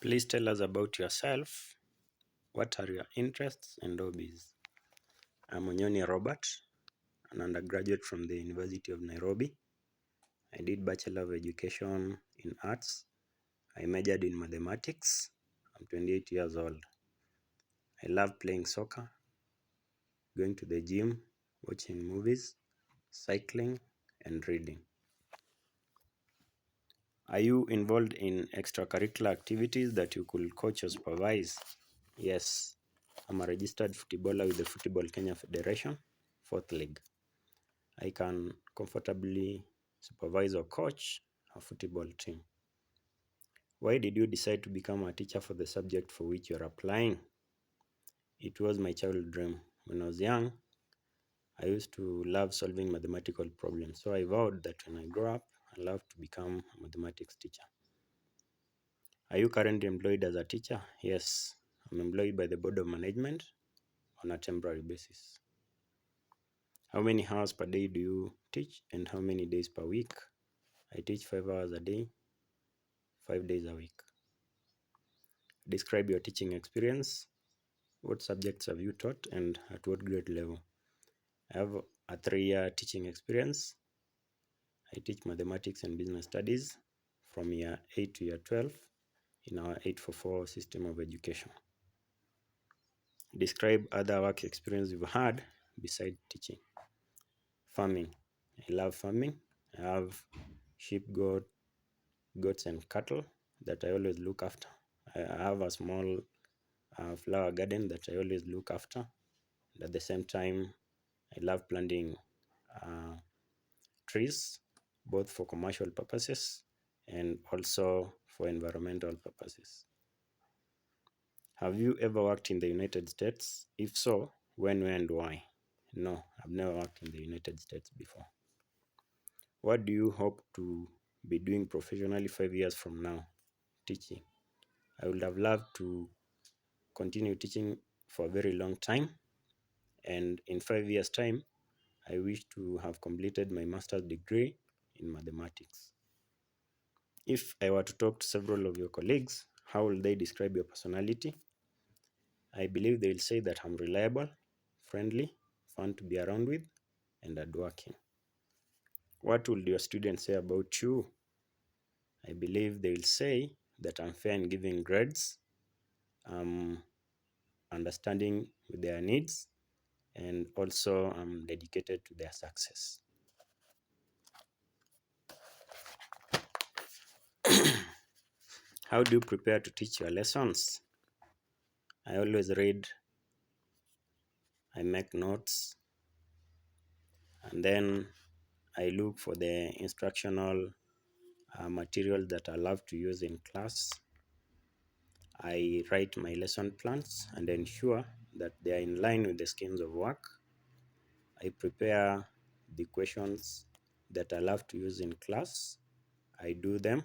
Please tell us about yourself. What are your interests and hobbies? I'm Onyoni Robert, an undergraduate from the University of Nairobi. I did Bachelor of Education in Arts. I majored in mathematics. I'm 28 years old. I love playing soccer, going to the gym, watching movies, cycling, and reading. Are you involved in extracurricular activities that you could coach or supervise? Yes, I'm a registered footballer with the Football Kenya Federation, 4th League. I can comfortably supervise or coach a football team. Why did you decide to become a teacher for the subject for which you're applying? It was my childhood dream. When I was young, I used to love solving mathematical problems, so I vowed that when I grow up, I love to become a mathematics teacher. Are you currently employed as a teacher? Yes, I'm employed by the Board of Management on a temporary basis. How many hours per day do you teach and how many days per week? I teach 5 hours a day, 5 days a week. Describe your teaching experience. What subjects have you taught and at what grade level? I have a 3-year teaching experience. I teach mathematics and business studies from year 8 to year 12 in our 844 system of education. Describe other work experience you've had beside teaching. Farming. I love farming. I have sheep, goats and cattle that I always look after. I have a small flower garden that I always look after. And at the same time, I love planting trees, both for commercial purposes and also for environmental purposes. Have you ever worked in the United States? If so, when, where, and why? No, I've never worked in the United States before. What do you hope to be doing professionally 5 years from now? Teaching. I would have loved to continue teaching for a very long time, and in 5 years' time, I wish to have completed my master's degree in mathematics. If I were to talk to several of your colleagues, how will they describe your personality? I believe they will say that I'm reliable, friendly, fun to be around with, and hardworking. What will your students say about you? I believe they will say that I'm fair in giving grades, understanding with their needs, and also I'm dedicated to their success. How do you prepare to teach your lessons? I always read, I make notes, and then I look for the instructional material that I love to use in class. I write my lesson plans and ensure that they are in line with the schemes of work. I prepare the questions that I love to use in class. I do them,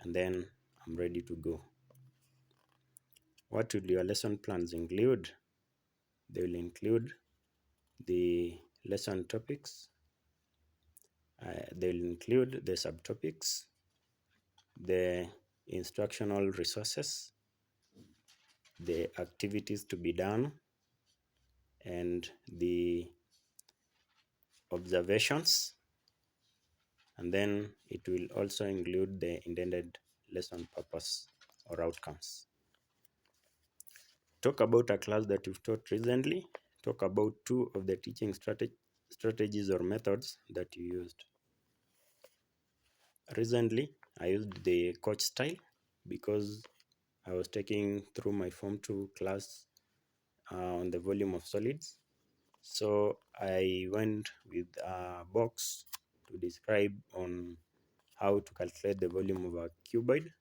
and then I'm ready to go. What will your lesson plans include? They will include the lesson topics, they will include the subtopics, the instructional resources, the activities to be done, and the observations, and then it will also include the intended lesson purpose or outcomes. Talk about a class that you've taught recently. Talk about 2 of the teaching strategies or methods that you used. Recently, I used the coach style because I was taking through my Form 2 class on the volume of solids. So I went with a box to describe on how to calculate the volume of a cuboid,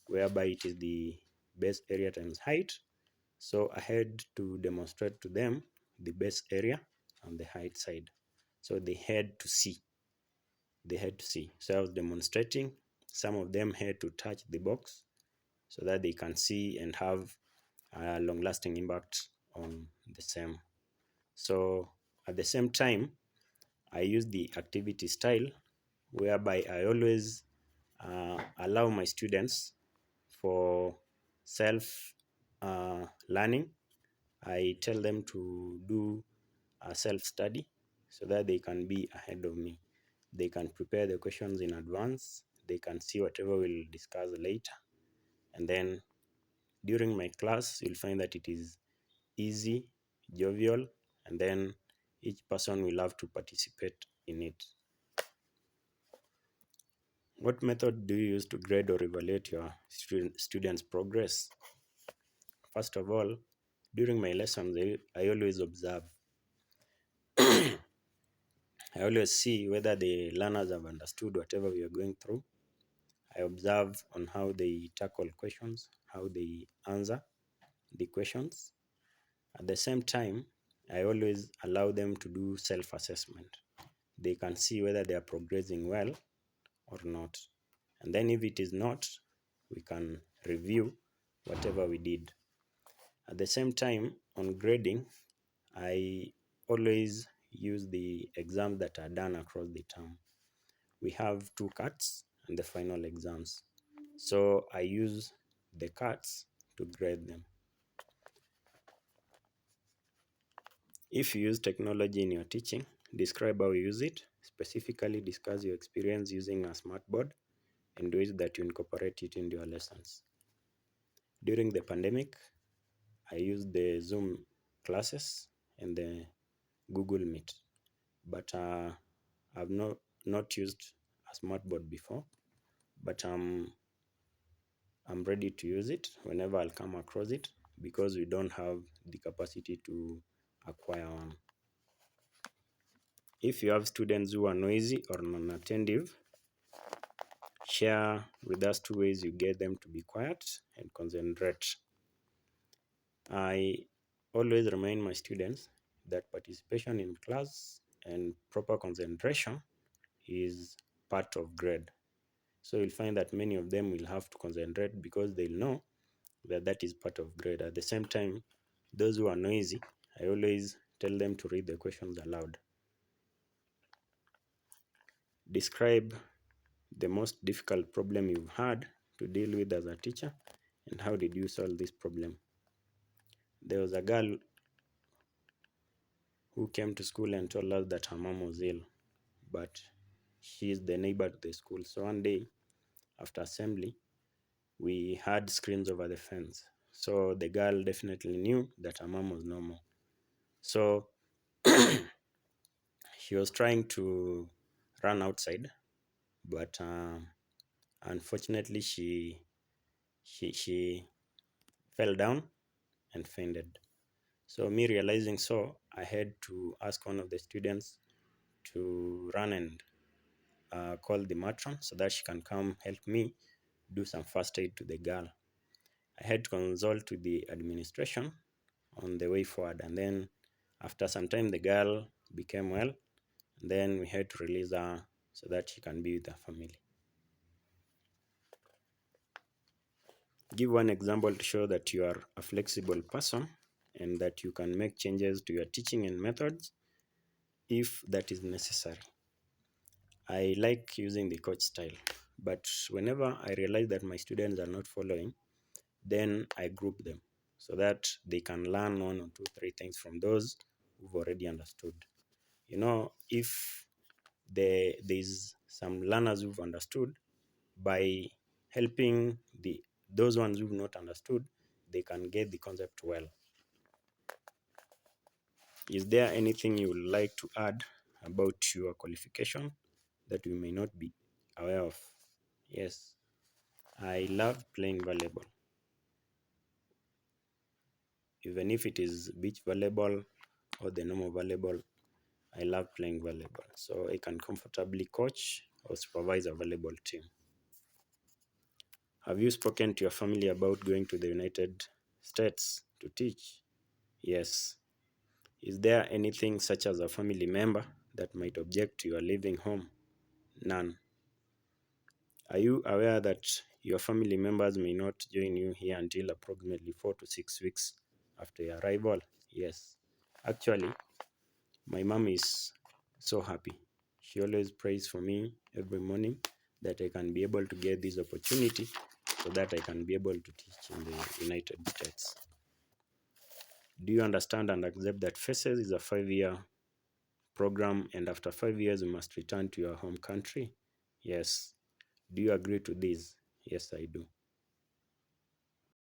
whereby it is the base area times height. So I had to demonstrate to them the base area on the height side. So they had to see. So I was demonstrating. Some of them had to touch the box so that they can see and have a long-lasting impact on the same. So at the same time, I use the activity style whereby I always allow my students For self learning, I tell them to do a self study so that they can be ahead of me. They can prepare the questions in advance, they can see whatever we'll discuss later. And then during my class, you'll find that it is easy, jovial, and then each person will have to participate in it. What method do you use to grade or evaluate your students' progress? First of all, during my lessons, I always observe. I always see whether the learners have understood whatever we are going through. I observe on how they tackle questions, how they answer the questions. At the same time, I always allow them to do self assessment. They can see whether they are progressing well or not. And then, if it is not, we can review whatever we did. At the same time, on grading, I always use the exams that are done across the term. We have two cuts and the final exams. So I use the cuts to grade them. If you use technology in your teaching, describe how you use it. Specifically, discuss your experience using a smartboard and ways that you incorporate it into your lessons. During the pandemic, I used the Zoom classes and the Google Meet, but I've not used a smartboard before, but I'm ready to use it whenever I'll come across it because we don't have the capacity to acquire one. If you have students who are noisy or non-attentive, share with us two ways you get them to be quiet and concentrate. I always remind my students that participation in class and proper concentration is part of grade. So you'll find that many of them will have to concentrate because they'll know that that is part of grade. At the same time, those who are noisy, I always tell them to read the questions aloud. Describe the most difficult problem you've had to deal with as a teacher and how did you solve this problem. There was a girl who came to school and told us that her mom was ill, but she is the neighbor to the school. So one day after assembly, we had screens over the fence. So the girl definitely knew that her mom was normal. So she was trying to run outside, but unfortunately she fell down and fainted. So me realizing so, I had to ask one of the students to run and call the matron so that she can come help me do some first aid to the girl. I had to consult with the administration on the way forward, and then after some time the girl became well. And then we had to release her so that she can be with her family. Give one example to show that you are a flexible person and that you can make changes to your teaching and methods if that is necessary. I like using the coach style, but whenever I realize that my students are not following, then I group them so that they can learn one or two, three things from those who've already understood. If there's some learners who've understood, by helping those ones who've not understood, they can get the concept well. Is there anything you would like to add about your qualification that we may not be aware of? Yes, I love playing volleyball. Even if it is beach volleyball or the normal volleyball, I love playing volleyball. So I can comfortably coach or supervise a volleyball team. Have you spoken to your family about going to the United States to teach? Yes. Is there anything such as a family member that might object to your leaving home? None. Are you aware that your family members may not join you here until approximately 4 to 6 weeks after your arrival? Yes. Actually, my mom is so happy. She always prays for me every morning that I can be able to get this opportunity so that I can be able to teach in the United States. Do you understand and accept that FACES is a 5-year program, and after 5 years, you must return to your home country? Yes. Do you agree to this? Yes, I do.